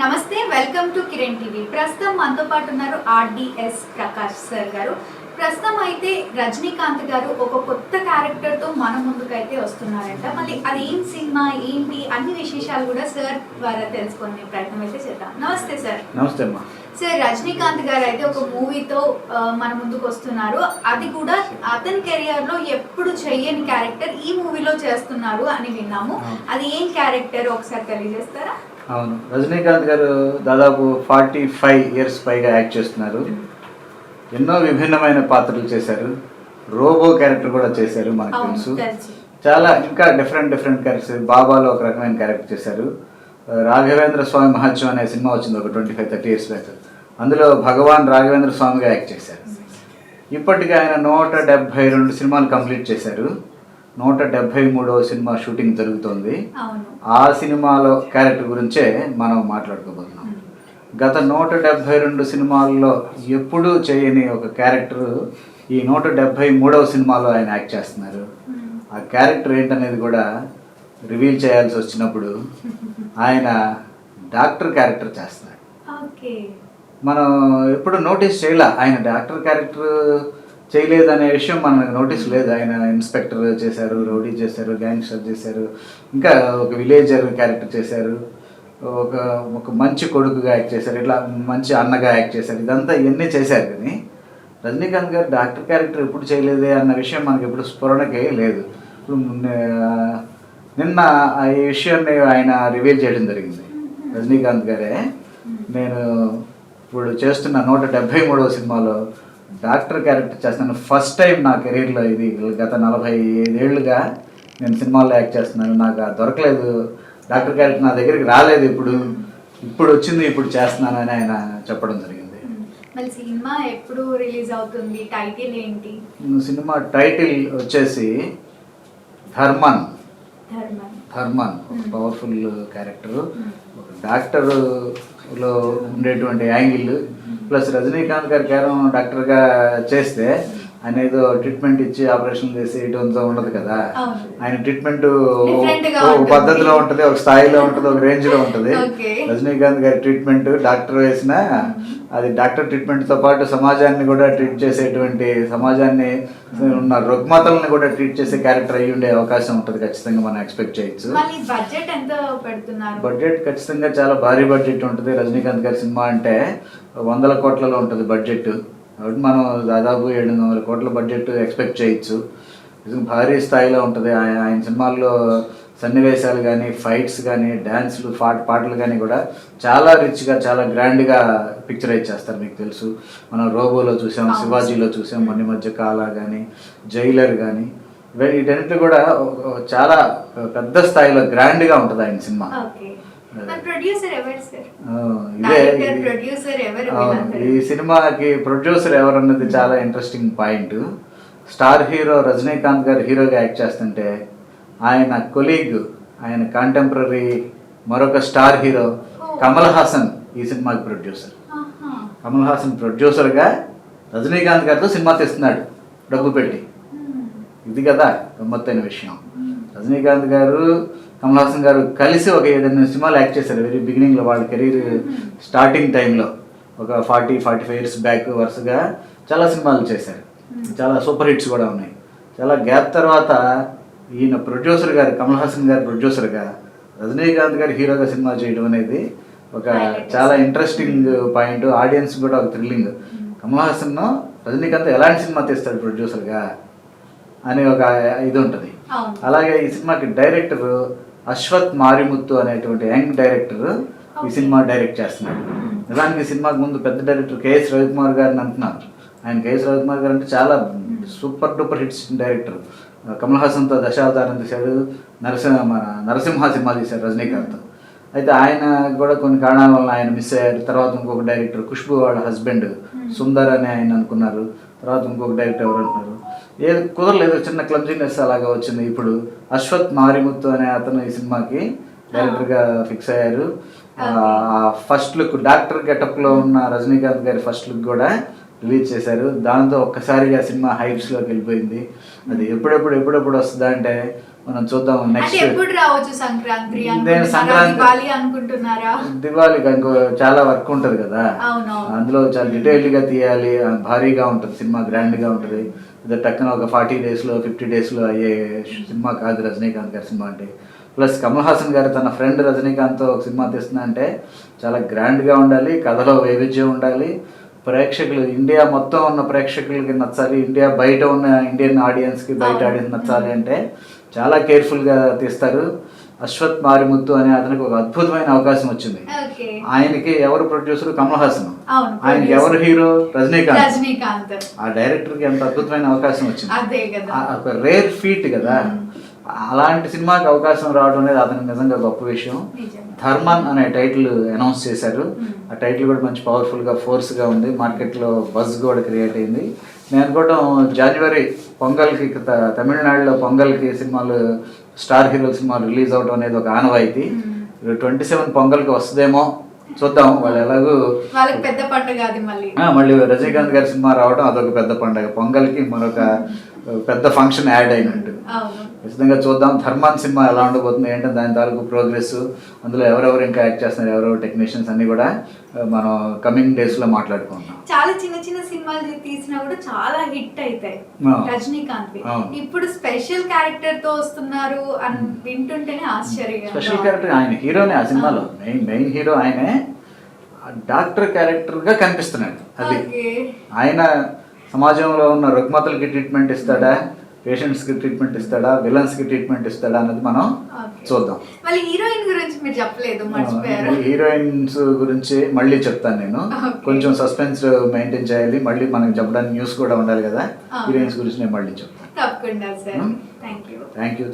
నమస్తే, welcome to Kiran TV. ప్రస్తుతం మనతో పాటు ఉన్నారు ఆర్డిఎస్ ప్రకాష్ సార్ గారు. ప్రస్తుతం అయితే రజనీకాంత్ గారు ఒక కొత్త క్యారెక్టర్తో మన ముందుకైతే వస్తున్నారంట. మళ్ళీ అది ఏం సినిమా ఏంటి అన్ని విశేషాలు కూడా సార్ ద్వారా తెలుసుకునే ప్రయత్నం అయితే చేద్దాం. నమస్తే సార్. నమస్తే అమ్మా. సార్, రజనీకాంత్ గారు అయితే ఒక మూవీతో మన ముందుకు వస్తున్నారు. అది కూడా అతని కెరియర్ లో ఎప్పుడు చెయ్యని క్యారెక్టర్ ఈ మూవీలో చేస్తున్నారు అని విన్నాము. అది ఏం క్యారెక్టర్ ఒకసారి తెలియజేస్తారా? అవును, రజనీకాంత్ గారు దాదాపు 45 ఇయర్స్ పైగా యాక్ట్ చేస్తున్నారు. ఎన్నో విభిన్నమైన పాత్రలు చేశారు. రోబో క్యారెక్టర్ కూడా చేశారు, మనకు తెలుసు. చాలా ఇంకా డిఫరెంట్ క్యారెక్టర్స్. బాబాలో ఒక రకమైన క్యారెక్టర్ చేశారు. రాఘవేంద్ర స్వామి మహత్యం అనే సినిమా వచ్చింది ఒక 25-30 ఇయర్స్ బ్యాక్. అందులో భగవాన్ రాఘవేంద్ర స్వామిగా యాక్ట్ చేశారు. ఇప్పటికీ ఆయన 172 సినిమాలు కంప్లీట్ చేశారు. 173వ సినిమా షూటింగ్ జరుగుతోంది. ఆ సినిమాలో క్యారెక్టర్ గురించే మనం మాట్లాడుకోబోతున్నాం. గత 172 సినిమాల్లో ఎప్పుడూ చేయని ఒక క్యారెక్టర్ ఈ 173వ సినిమాలో ఆయన యాక్ట్ చేస్తున్నారు. ఆ క్యారెక్టర్ ఏంటనేది కూడా రివీల్ చేయాల్సి వచ్చినప్పుడు ఆయన డాక్టర్ క్యారెక్టర్ చేస్తున్నారు. మనం ఎప్పుడు నోటీస్ చేయలే, ఆయన డాక్టర్ క్యారెక్టర్ చేయలేదు అనే విషయం మనకు నోటీస్ లేదు. ఆయన ఇన్స్పెక్టర్ చేశారు, రౌడీ చేశారు, గ్యాంగ్స్టర్ చేశారు, ఇంకా ఒక విలేజర్ క్యారెక్టర్ చేశారు, ఒక మంచి కొడుకుగా యాక్ట్ చేశారు, ఇట్లా మంచి అన్నగా యాక్ట్ చేశారు. ఇదంతా ఇవన్నీ చేశారు. కానీ రజనీకాంత్ గారు డాక్టర్ క్యారెక్టర్ ఎప్పుడు చేయలేదే అన్న విషయం మనకి ఎప్పుడు స్ఫురణకే లేదు. ఇప్పుడు నిన్న ఈ విషయాన్ని ఆయన రివీల్ చేయడం జరిగింది. రజనీకాంత్ గారే, నేను ఇప్పుడు చేస్తున్న 173వ సినిమాలో డాక్టర్ క్యారెక్టర్ చేస్తున్నాను. ఫస్ట్ టైం నా కెరీర్లో, ఇది గత 45 ఏళ్ళుగా నేను సినిమాల్లో యాక్ట్ చేస్తున్నాను. నాకు దొరకలేదు, డాక్టర్ క్యారెక్టర్ నా దగ్గరికి రాలేదు, ఇప్పుడు వచ్చింది, ఇప్పుడు చేస్తున్నాను అని ఆయన చెప్పడం జరిగింది. సినిమా ఎప్పుడు రిలీజ్ అవుతుంది? టైటిల్ ఏంటి? సినిమా టైటిల్ వచ్చేసి ధర్మన్. ఒక పవర్ఫుల్ క్యారెక్టర్, ఒక డాక్టర్లో ఉండేటువంటి యాంగిల్ ప్లస్ రజనీకాంత్ గారి కేవలం డాక్టర్గా చేస్తే ఆయన ఏదో ట్రీట్మెంట్ ఇచ్చి ఆపరేషన్ చేసి ఇటు ఉండదు కదా. ఆయన ట్రీట్మెంట్ ఒక పద్ధతిలో ఉంటుంది, ఒక స్థాయిలో ఉంటుంది, ఒక రేంజ్లో ఉంటుంది. రజనీకాంత్ గారి ట్రీట్మెంట్ డాక్టర్ వేసిన అది డాక్టర్ ట్రీట్మెంట్తో పాటు సమాజాన్ని కూడా ట్రీట్ చేసేటువంటి, సమాజాన్ని ఉన్న రుగ్మతలను కూడా ట్రీట్ చేసే క్యారెక్టర్ అయ్యి ఉండే అవకాశం ఉంటుంది. ఖచ్చితంగా మనం ఎక్స్పెక్ట్ చేయొచ్చు. బడ్జెట్ ఖచ్చితంగా చాలా భారీ బడ్జెట్ ఉంటుంది. రజనీకాంత్ గారి సినిమా అంటే 100 కోట్లలో ఉంటుంది బడ్జెట్. కాబట్టి మనం దాదాపు 700 కోట్ల బడ్జెట్ ఎక్స్పెక్ట్ చేయొచ్చు. భారీ స్థాయిలో ఉంటుంది. ఆయన సినిమాల్లో సన్నివేశాలు కానీ, ఫైట్స్ కానీ, డ్యాన్స్లు, పాటలు కానీ కూడా చాలా రిచ్గా, చాలా గ్రాండ్గా పిక్చరైజ్ చేస్తారు. మీకు తెలుసు, మనం రోబోలో చూసాం, శివాజీలో చూసాం, మొన్న మధ్య కాల కానీ, జైలర్ కానీ, వీటన్నిటి కూడా చాలా పెద్ద స్థాయిలో గ్రాండ్గా ఉంటుంది ఆయన సినిమా. ఈ సినిమాకి ప్రొడ్యూసర్ ఎవరన్నది చాలా interesting point. Star hero Rajinikanth గారు హీరోగా యాక్ట్ చేస్తుంటే ఆయన కొలీగ్, ఆయన కాంటెంపరీ మరొక స్టార్ హీరో కమల్ హాసన్ ఈ సినిమాకి ప్రొడ్యూసర్. కమల్ హాసన్ ప్రొడ్యూసర్గా రజనీకాంత్ గారితో సినిమా తీస్తున్నాడు డబ్బు పెట్టి. ఇది కదా గమ్మత్తైన విషయం. రజనీకాంత్ గారు, కమల్ హాసన్ గారు కలిసి ఒక 7-8 సినిమాలు యాక్ట్ చేశారు వెరీ బిగినింగ్లో. వాళ్ళ కెరీర్ స్టార్టింగ్ టైంలో ఒక 40-45 ఇయర్స్ బ్యాక్ వరుసగా చాలా సినిమాలు చేశారు. చాలా సూపర్ హిట్స్ కూడా ఉన్నాయి. చాలా గ్యాప్ తర్వాత ఈయన ప్రొడ్యూసర్ గారు, కమల్ హాసన్ గారు ప్రొడ్యూసర్గా రజనీకాంత్ గారు హీరోగా సినిమా చేయడం అనేది ఒక చాలా ఇంట్రెస్టింగ్ పాయింట్. ఆడియన్స్ కూడా ఒక థ్రిల్లింగ్. కమల్ హాసన్ రజనీకాంత్ ఎలాంటి సినిమా తీస్తాడు ప్రొడ్యూసర్గా అని ఒక ఇది ఉంటుంది. అలాగే ఈ సినిమాకి డైరెక్టర్ అశ్వత్ మారిముత్తు అనేటువంటి యంగ్ డైరెక్టర్ ఈ సినిమా డైరెక్ట్ చేస్తున్నాడు. నిజానికి ఈ సినిమాకి ముందు పెద్ద డైరెక్టర్ కేఎస్ రవికుమార్ గారిని అంటున్నారు. ఆయన కేఎస్ రవికుమార్ గారు అంటే చాలా super duper hits director. Kamal హాసన్తో దశావతారం తీశాడు, నరసింహ సినిమా తీశాడు రజనీకాంత్. అయితే ఆయన కూడా కొన్ని కారణాల వల్ల ఆయన మిస్ అయ్యారు. తర్వాత ఇంకొక డైరెక్టర్ ఖుష్బు వాళ్ళ హస్బెండ్ సుందర్ అని ఆయన అనుకున్నారు. తర్వాత ఇంకొక డైరెక్టర్ ఎవరు అంటున్నారు, ఏది కుదరలేదు, చిన్న క్లమ్జీనెస్ అలాగా వచ్చింది. ఇప్పుడు అశ్వత్ మారిముత్తు అనే అతను ఈ సినిమాకి డైరెక్టర్గా ఫిక్స్ అయ్యారు. ఫస్ట్ లుక్ డాక్టర్ గెటప్లో ఉన్న రజనీకాంత్ గారి ఫస్ట్ లుక్ కూడా రిలీజ్ చేశారు. దాంతో ఒక్కసారిగా సినిమా హైప్స్లోకి వెళ్ళిపోయింది. అది ఎప్పుడెప్పుడు వస్తుందా అంటే మనం చూద్దాం అంటే నెక్స్ట్. ఎప్పుడు రావచ్చు సంక్రాంతి నేను అనుకుంటున్నారా? సంక్రాంతి- దివాళీ అనుకుంటున్నారా? దివాళీకి ఇంకో చాలా వర్క్ ఉంటుంది కదా, అవునవును. అందులో చాలా డీటెయిల్డ్ గా తీయాలి, భారీగా ఉంటుంది సినిమా, గ్రాండ్ గా ఉంటుంది. ఇది టక్కున ఒక 40 days లో 50 days లో అయ్యే సినిమా కాదు రజనీకాంత్ గారి సినిమా అంటే. ప్లస్ కమల్ హాసన్ గారు తన ఫ్రెండ్ రజనీకాంత్తో ఒక సినిమా తీస్తున్నా అంటే చాలా గ్రాండ్గా ఉండాలి, కథలో వైవిధ్యం ఉండాలి, ప్రేక్షకులు ఇండియా మొత్తం ఉన్న ప్రేక్షకులకి నచ్చాలి, ఇండియా బయట ఉన్న ఇండియన్ ఆడియన్స్కి బయట ఆడియన్స్ నచ్చాలి అంటే చాలా కేర్ఫుల్గా తీస్తారు. అశ్వత్ మారిముత్తు అనే అతనికి ఒక అద్భుతమైన అవకాశం వచ్చింది. ఓకే. ఆయనకి ఎవరు ప్రొడ్యూసర్? కమల్ హాసన్. అవును, ఆయనకి ఎవరు హీరో? రజనీకాంత్. రజనీకాంత్. ఆ డైరెక్టర్కి ఎంత అద్భుతమైన అవకాశం వచ్చింది. అదే కదా, ఒక రేర్ ఫీట్ కదా. అలాంటి సినిమాకి అవకాశం రావడం అనేది అతనికి నిజంగా గొప్ప విషయం. నిజంగా. ధర్మన్ అనే టైటిల్ అనౌన్స్ చేశారు. ఆ టైటిల్ కూడా మంచి పవర్ఫుల్గా, ఫోర్స్గా ఉంది, మార్కెట్లో బజ్ కూడా క్రియేట్ అయింది. నేను అనుకోవడం జనవరి పొంగల్కి, తమిళనాడులో పొంగల్కి సినిమాలు, స్టార్ హీరో సినిమాలు రిలీజ్ అవడం అనేది ఒక ఆనవాయితీ. 27 పొంగల్కి వస్తుందేమో చూద్దాం. వాళ్ళు ఎలాగూ వాళ్ళకి పెద్ద పండుగ అది. మళ్ళీ రజనీకాంత్ గారి సినిమా రావడం అదొక పెద్ద పండుగ, పొంగల్కి మరొక పెద్ద ఫంక్షన్ యాడ్ అయినట్టు. ఖచ్చితంగా చూద్దాం ధర్మాన్ సినిమా ఎలా ఉండబోతుంది ఏంటంటే దాని తాలూకు ప్రోగ్రెస్, అందులో ఎవరెవరు ఇంకా యాక్ట్ చేస్తున్నారు, ఎవరెవరు టెక్నీషియన్స్ అన్ని కూడా మనం కమింగ్ డేస్లో మాట్లాడుకుందాం. చాలా చిన్న చిన్న సినిమాలు తీసినా కూడా చాలా హిట్ అవుతాయి రజనీకాంత్. ఇప్పుడు స్పెషల్ క్యారెక్టర్ తో వస్తున్నారు అని వింటుంటేనే ఆశ్చర్యంగా. స్పెషల్ క్యారెక్టర్ ఆయన హీరోనే, ఆ సినిమాలో మెయిన్ హీరో ఆయనే. డాక్టర్ క్యారెక్టర్ గా కనిపిస్తున్నాడు. అది ఆయన సమాజంలో ఉన్న రుగ్మతలకి ట్రీట్మెంట్ ఇస్తాడా, పేషెంట్స్కి ట్రీట్మెంట్ ఇస్తాడా, విలన్స్కి ట్రీట్మెంట్ ఇస్తాడా అన్నది మనం చూద్దాం. మళ్ళీ హీరోయిన్ గురించి మీరు చెప్పలేదు, మర్చిపోయారు. హీరోయిన్స్ గురించి మళ్ళీ చెప్తాను నేను. కొంచెం సస్పెన్స్ మెయింటైన్ చేయాలి, మళ్ళీ మనకి చెప్పడానికి న్యూస్ కూడా ఉండాలి కదా. హీరోయిన్స్ గురించి నేను మళ్ళీ చెప్తాను. తప్పకుండా సార్. Thank you.